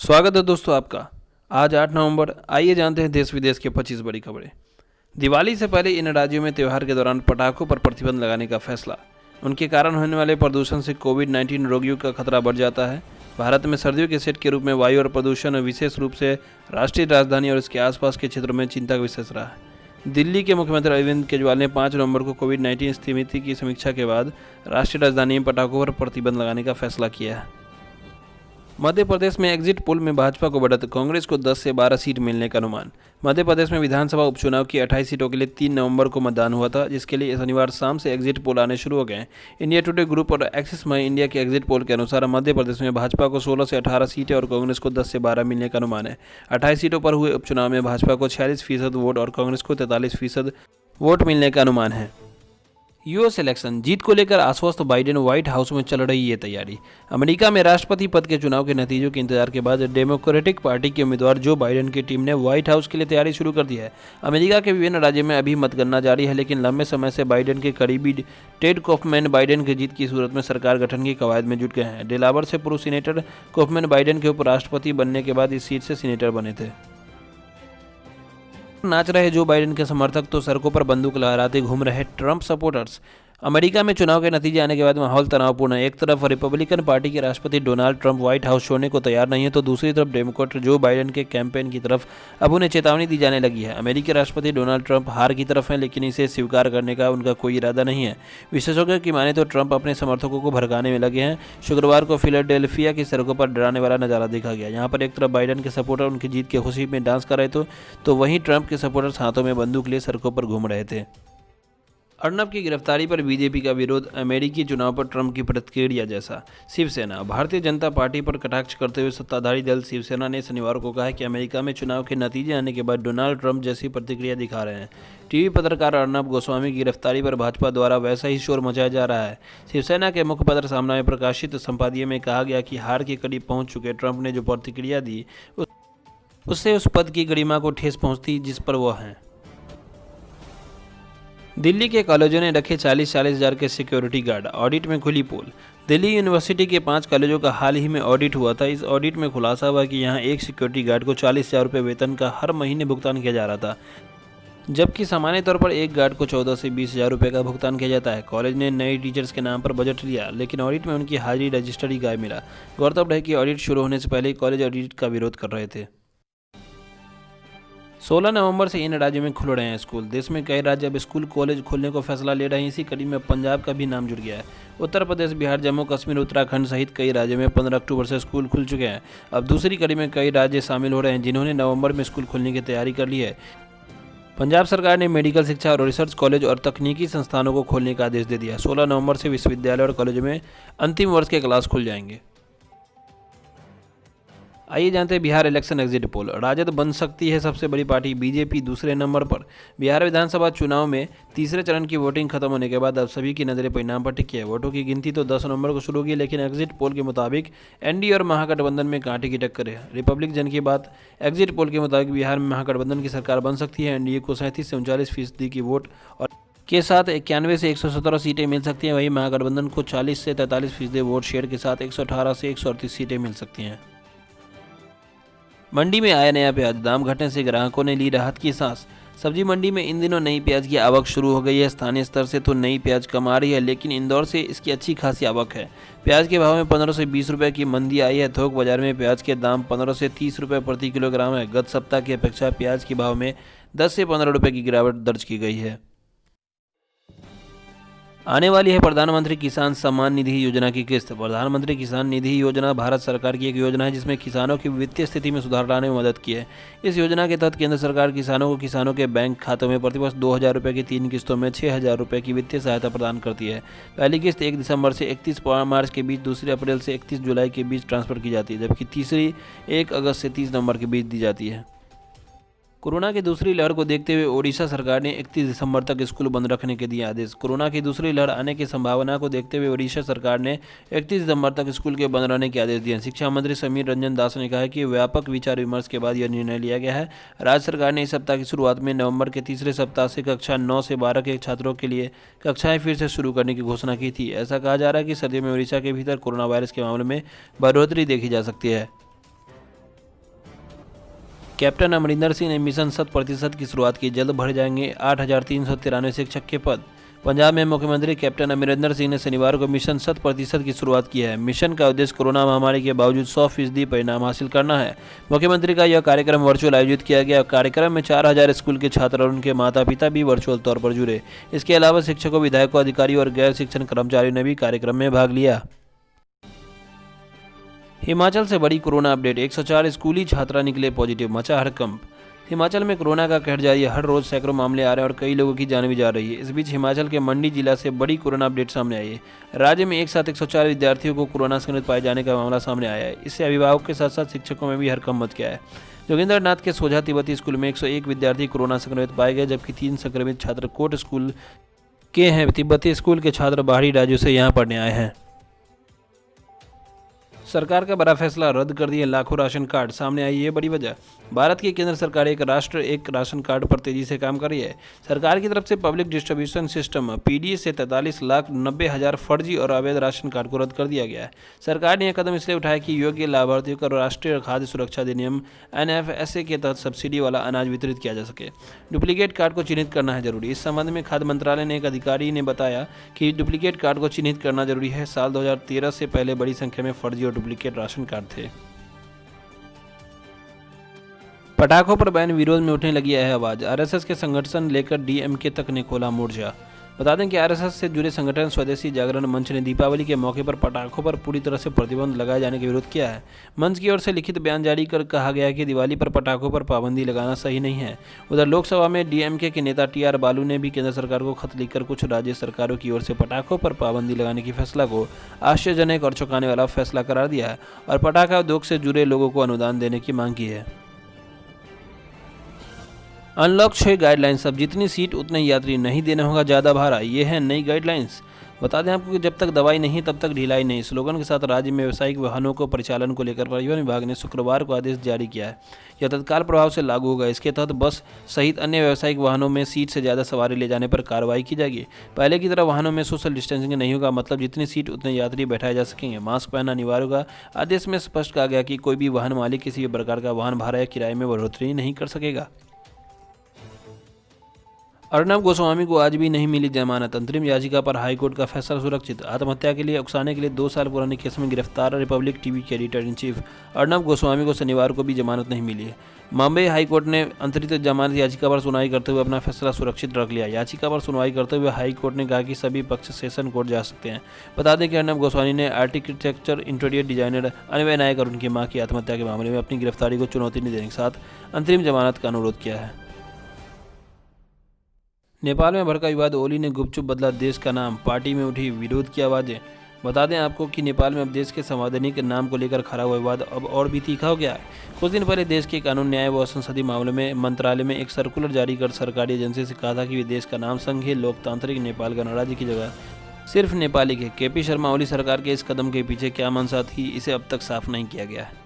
स्वागत है दोस्तों आपका। आज 8 नवंबर। आइए जानते हैं देश विदेश के 25 बड़ी खबरें। दिवाली से पहले इन राज्यों में त्यौहार के दौरान पटाखों पर प्रतिबंध लगाने का फैसला। उनके कारण होने वाले प्रदूषण से कोविड-19 रोगियों का खतरा बढ़ जाता है। भारत में सर्दियों के सेट के रूप में वायु और प्रदूषण विशेष रूप से राष्ट्रीय राजधानी और इसके आसपास के क्षेत्रों में चिंता का विषय रहा है। दिल्ली के मुख्यमंत्री अरविंद केजरीवाल ने 5 नवंबर को कोविड-19 स्थिति की समीक्षा के बाद राष्ट्रीय राजधानी में पटाखों पर प्रतिबंध लगाने का फैसला किया है। मध्य प्रदेश में एग्जिट पोल में भाजपा को बढ़त, कांग्रेस को 10 से 12 सीट मिलने का अनुमान। मध्य प्रदेश में विधानसभा उपचुनाव की 28 सीटों के लिए 3 नवंबर को मतदान हुआ था, जिसके लिए शनिवार शाम से एग्जिट पोल आने शुरू हो गए। इंडिया टुडे ग्रुप और एक्सिस माई इंडिया के एग्जिट पोल के अनुसार मध्य प्रदेश में भाजपा को 16 से 18 सीटें और कांग्रेस को 10 से 12 मिलने का अनुमान है। 28 सीटों पर हुए उपचुनाव में भाजपा को 46% वोट और कांग्रेस को 43% वोट मिलने का अनुमान है। यूएस इलेक्शन जीत को लेकर आश्वस्त बाइडेन, व्हाइट हाउस में चल रही है तैयारी। अमेरिका में राष्ट्रपति पद के चुनाव के नतीजों के इंतजार के बाद डेमोक्रेटिक पार्टी के उम्मीदवार जो बाइडेन की टीम ने व्हाइट हाउस के लिए तैयारी शुरू कर दी है। अमेरिका के विभिन्न राज्यों में अभी मतगणना जारी है, लेकिन लंबे समय से बाइडेन के करीबी टेड कॉफमैन बाइडेन की जीत की सूरत में सरकार गठन की कवायद में जुट गए हैं। डेलावर से पूर्व सीनेटर कॉफमैन बाइडेन के उपराष्ट्रपति बनने के बाद इस सीट से सीनेटर बने थे। नाच रहे जो बाइडेन के समर्थक तो सड़कों पर बंदूक लहराते घूम रहे ट्रंप सपोर्टर्स। अमेरिका में चुनाव के नतीजे आने के बाद माहौल तनावपूर्ण है। एक तरफ रिपब्लिकन पार्टी के राष्ट्रपति डोनाल्ड ट्रंप व्हाइट हाउस छोड़ने को तैयार नहीं है, तो दूसरी तरफ डेमोक्रेट जो बाइडेन के कैंपेन की तरफ अब उन्हें चेतावनी दी जाने लगी है। अमेरिकी राष्ट्रपति डोनाल्ड ट्रंप हार की तरफ हैं, लेकिन इसे स्वीकार करने का उनका कोई इरादा नहीं है। विशेषज्ञों की माने तो ट्रंप अपने समर्थकों को भड़काने में लगे हैं। शुक्रवार को फिलाडेल्फिया की सड़कों पर डराने वाला नजारा देखा गया। यहाँ पर एक तरफ बाइडेन के सपोर्टर उनकी जीत की खुशी में डांस कर रहे थे, तो वहीं ट्रंप के सपोर्टर्स हाथों में बंदूक लिए सड़कों पर घूम रहे थे। अर्नब की गिरफ्तारी पर बीजेपी का विरोध, अमेरिकी चुनाव पर ट्रंप की प्रतिक्रिया जैसा। शिवसेना भारतीय जनता पार्टी पर कटाक्ष करते हुए सत्ताधारी दल शिवसेना ने शनिवार को कहा कि अमेरिका में चुनाव के नतीजे आने के बाद डोनाल्ड ट्रंप जैसी प्रतिक्रिया दिखा रहे हैं। टीवी पत्रकार अर्नब गोस्वामी की गिरफ्तारी पर भाजपा द्वारा वैसा ही शोर मचाया जा रहा है। शिवसेना के मुखपत्र सामना में प्रकाशित संपादकीय में कहा गया कि हार के करीब पहुंच चुके ट्रंप ने जो प्रतिक्रिया दी उससे उस पद की गरिमा को ठेस पहुंचती जिस पर वह हैं। दिल्ली के कॉलेजों ने रखे 40-40 हज़ार के सिक्योरिटी गार्ड, ऑडिट में खुली पोल। दिल्ली यूनिवर्सिटी के 5 कॉलेजों का हाल ही में ऑडिट हुआ था। इस ऑडिट में खुलासा हुआ कि यहां एक सिक्योरिटी गार्ड को 40,000 रुपये वेतन का हर महीने भुगतान किया जा रहा था, जबकि सामान्य तौर पर एक गार्ड को 14 से 20,000 रुपये का भुगतान किया जाता है। कॉलेज ने नए टीचर्स के नाम पर बजट लिया, लेकिन ऑडिट में उनकी हाजिरी रजिस्टर्ड ही गायब मिला। गौरतलब है कि ऑडिट शुरू होने से पहले ही कॉलेज ऑडिट का विरोध कर रहे थे। 16 नवंबर से इन राज्यों में खुल रहे हैं स्कूल। देश में कई राज्य अब स्कूल कॉलेज खोलने को फैसला ले रहे हैं। इसी कड़ी में पंजाब का भी नाम जुड़ गया है। उत्तर प्रदेश, बिहार, जम्मू कश्मीर, उत्तराखंड सहित कई राज्यों में 15 अक्टूबर से स्कूल खुल चुके हैं। अब दूसरी कड़ी में कई राज्य शामिल हो रहे हैं जिन्होंने नवंबर में स्कूल खोलने की तैयारी कर ली है। पंजाब सरकार ने मेडिकल शिक्षा और रिसर्च कॉलेज और तकनीकी संस्थानों को खोलने का आदेश दे दिया। 16 नवंबर से विश्वविद्यालय और कॉलेजों में अंतिम वर्ष के क्लास खुल जाएंगे। आइए जानते हैं बिहार इलेक्शन एग्जिट पोल। राजद बन सकती है सबसे बड़ी पार्टी, बीजेपी दूसरे नंबर पर। बिहार विधानसभा चुनाव में तीसरे चरण की वोटिंग खत्म होने के बाद अब सभी की नजरें परिणाम पर टिकी है। वोटों की गिनती तो 10 नवंबर को शुरू होगी, लेकिन एग्जिट पोल के मुताबिक एनडीए और महागठबंधन में कांटे की टक्कर है। रिपब्लिक जन की बात, एग्जिट पोल के मुताबिक बिहार में महागठबंधन की सरकार बन सकती है। एनडीए को 37 से 39% की वोट और के साथ 91 से 117 सीटें मिल सकती हैं। वहीं महागठबंधन को 40 से 43% वोट शेयर के साथ 118 से 138 सीटें मिल सकती हैं। मंडी में आया नया प्याज, दाम घटने से ग्राहकों ने ली राहत की सांस। सब्जी मंडी में इन दिनों नई प्याज की आवक शुरू हो गई है। स्थानीय स्तर से तो नई प्याज कम आ रही है, लेकिन इंदौर से इसकी अच्छी खासी आवक है। प्याज के भाव में 15 से 20 रुपये की मंदी आई है। थोक बाजार में प्याज के दाम 15 से 30 रुपये प्रति किलोग्राम है। गत सप्ताह की अपेक्षा प्याज के भाव में 10 से 15 रुपये की गिरावट दर्ज की गई है। आने वाली है प्रधानमंत्री किसान सम्मान निधि योजना की किस्त। प्रधानमंत्री किसान निधि योजना भारत सरकार की एक योजना है जिसमें किसानों की वित्तीय स्थिति में सुधार लाने में मदद की है। इस योजना के तहत केंद्र सरकार किसानों को किसानों के बैंक खातों में प्रतिवर्ष 2,000 रुपये की 3 किस्तों में 6,000 रुपये की वित्तीय सहायता प्रदान करती है। पहली किस्त 1 दिसंबर से 31 मार्च के बीच, दूसरी अप्रैल से 31 जुलाई के बीच ट्रांसफर की जाती है, जबकि तीसरी 1 अगस्त से 30 नवंबर के बीच दी जाती है। कोरोना की दूसरी लहर को देखते हुए ओडिशा सरकार ने 31 दिसंबर तक स्कूल बंद रखने के दिए आदेश। कोरोना की दूसरी लहर आने की संभावना को देखते हुए ओडिशा सरकार ने 31 दिसंबर तक स्कूल के बंद रहने के आदेश दिए। शिक्षा मंत्री समीर रंजन दास ने कहा है कि व्यापक विचार विमर्श के बाद यह निर्णय लिया गया है। राज्य सरकार ने इस सप्ताह की शुरुआत में नवंबर के तीसरे सप्ताह से कक्षा 9 से 12 के छात्रों के लिए कक्षाएं फिर से शुरू करने की घोषणा की थी। ऐसा कहा जा रहा है कि सर्दियों में ओडिशा के भीतर कोरोना वायरस के मामले में बढ़ोतरी देखी जा सकती है। कैप्टन अमरिंदर सिंह ने मिशन 100% की शुरुआत की, जल्द भर जाएंगे 8,393 शिक्षक के पद। पंजाब में मुख्यमंत्री कैप्टन अमरिंदर सिंह ने शनिवार को मिशन 100% की शुरुआत की है। मिशन का उद्देश्य कोरोना महामारी के बावजूद 100% परिणाम हासिल करना है। मुख्यमंत्री का यह कार्यक्रम वर्चुअल आयोजित किया गया। कार्यक्रम में 4,000 स्कूल के छात्र और उनके माता पिता भी वर्चुअल तौर पर जुड़े। इसके अलावा शिक्षकों, विधायकों, अधिकारियों और गैर शिक्षण कर्मचारियों ने भी कार्यक्रम में भाग लिया। हिमाचल से बड़ी कोरोना अपडेट, 104 स्कूली छात्रा निकले पॉजिटिव, मचा हड़कंप। हिमाचल में कोरोना का कहर जारी है। हर रोज सैकड़ों मामले आ रहे हैं और कई लोगों की जान भी जा रही है। इस बीच हिमाचल के मंडी जिला से बड़ी कोरोना अपडेट सामने आई है। राज्य में एक साथ 104 विद्यार्थियों को कोरोना संक्रमित पाए जाने का मामला सामने आया है। इससे अभिभावकों के साथ साथ शिक्षकों में भी हड़कंप मच गया है। जोगिंद्रनाथ के सोझा तिब्बती स्कूल में 101 विद्यार्थी कोरोना संक्रमित पाए गए, जबकि 3 संक्रमित छात्र कोट स्कूल के हैं। तिब्बती स्कूल के छात्र बाहरी राज्यों से यहाँ पढ़ने आए हैं। सरकार का बड़ा फैसला, रद्द कर दिए लाखों राशन कार्ड, सामने आई ये बड़ी वजह। भारत की केंद्र सरकार एक राष्ट्र एक राशन कार्ड पर तेजी से काम कर रही है। सरकार की तरफ से पब्लिक डिस्ट्रीब्यूशन सिस्टम पीडीएस से 43,90,000 फर्जी और अवैध राशन कार्ड को रद्द कर दिया गया है। सरकार ने यह कदम इसलिए उठाया कि योग्य लाभार्थियों को राष्ट्रीय खाद्य सुरक्षा अधिनियम NFSA के तहत सब्सिडी वाला अनाज वितरित किया जा सके। डुप्लीकेट कार्ड को चिन्हित करना है जरूरी। इस संबंध में खाद्य मंत्रालय ने एक अधिकारी ने बताया कि डुप्लीकेट कार्ड को चिन्हित करना जरूरी है। साल 2013 से पहले बड़ी संख्या में फर्जी और डुप्लीकेट राशन कार्ड थे। पटाखों पर बैन विरोध में उठने लगी है आवाज। आरएसएस के संगठन लेकर डीएमके तक ने खोला मोर्चा। बता दें कि आरएसएस से जुड़े संगठन स्वदेशी जागरण मंच ने दीपावली के मौके पर पटाखों पर पूरी तरह से प्रतिबंध लगाए जाने का विरोध किया है। मंच की ओर से लिखित बयान जारी कर कहा गया है कि दिवाली पर पटाखों पर पाबंदी लगाना सही नहीं है। उधर लोकसभा में डीएमके के नेता टीआर बालू ने भी केंद्र सरकार को खत लिखकर कुछ राज्य सरकारों की ओर से पटाखों पर पाबंदी लगाने की फैसला को आश्चर्यजनक और चौंकाने वाला फैसला करार दिया है और पटाखा उद्योग से जुड़े लोगों को अनुदान देने की मांग की है। अनलॉक 6 गाइडलाइंस, अब जितनी सीट उतने ही यात्री, नहीं देना होगा ज़्यादा भाड़ा, ये है नई गाइडलाइंस। बता दें आपको कि जब तक दवाई नहीं तब तक ढिलाई नहीं स्लोगन के साथ राज्य में व्यावसायिक वाहनों को परिचालन को लेकर परिवहन विभाग ने शुक्रवार को आदेश जारी किया है। यह तत्काल प्रभाव से लागू होगा। इसके तहत बस सहित अन्य व्यावसायिक वाहनों में सीट से ज़्यादा सवारी ले जाने पर कार्रवाई की जाएगी। पहले की तरह वाहनों में सोशल डिस्टेंसिंग नहीं होगा, मतलब जितनी सीट उतने यात्री बैठाए जा सकेंगे। मास्क पहनना अनिवार्य होगा। आदेश में स्पष्ट कहा गया कि कोई भी वाहन मालिक किसी भी प्रकार का वाहन भाड़ा या किराए में बढ़ोतरी नहीं कर सकेगा। अर्नब गोस्वामी को आज भी नहीं मिली जमानत। अंतरिम याचिका पर हाईकोर्ट का फैसला सुरक्षित। आत्महत्या के लिए उकसाने के लिए 2 साल पुराने केस में गिरफ्तार रिपब्लिक टीवी के editor in chief Arnab Goswami को शनिवार को भी जमानत नहीं मिली है। बॉम्बे हाईकोर्ट ने अंतरित जमानत याचिका पर सुनवाई करते हुए अपना फैसला सुरक्षित रख लिया। याचिका पर सुनवाई करते हुए हाईकोर्ट ने कहा कि सभी पक्ष सेशन कोर्ट जा सकते हैं। बता दें कि अर्नब गोस्वामी ने आर्किटेक्चर, इंटीरियर डिजाइनर अनवय नायक और उनकी मां की आत्महत्या के मामले में अपनी गिरफ्तारी को चुनौती नहीं देने के साथ अंतरिम जमानत का अनुरोध किया है। नेपाल में भड़का विवाद, ओली ने गुपचुप बदला देश का नाम, पार्टी में उठी विरोध की आवाज़ें। बता दें आपको कि नेपाल में अब देश के संवैधानिक नाम को लेकर खड़ा हुआ विवाद अब और भी तीखा हो गया है। कुछ दिन पहले देश के कानून, न्याय व संसदीय मामलों में मंत्रालय में एक सर्कुलर जारी कर सरकारी एजेंसी से कहा था कि वे देश का नाम संघीय लोकतांत्रिक नेपाल गणराज्य की जगह सिर्फ नेपाली के। केपी शर्मा ओली सरकार के इस कदम के पीछे क्या मंशा थी, इसे अब तक साफ नहीं किया गया है।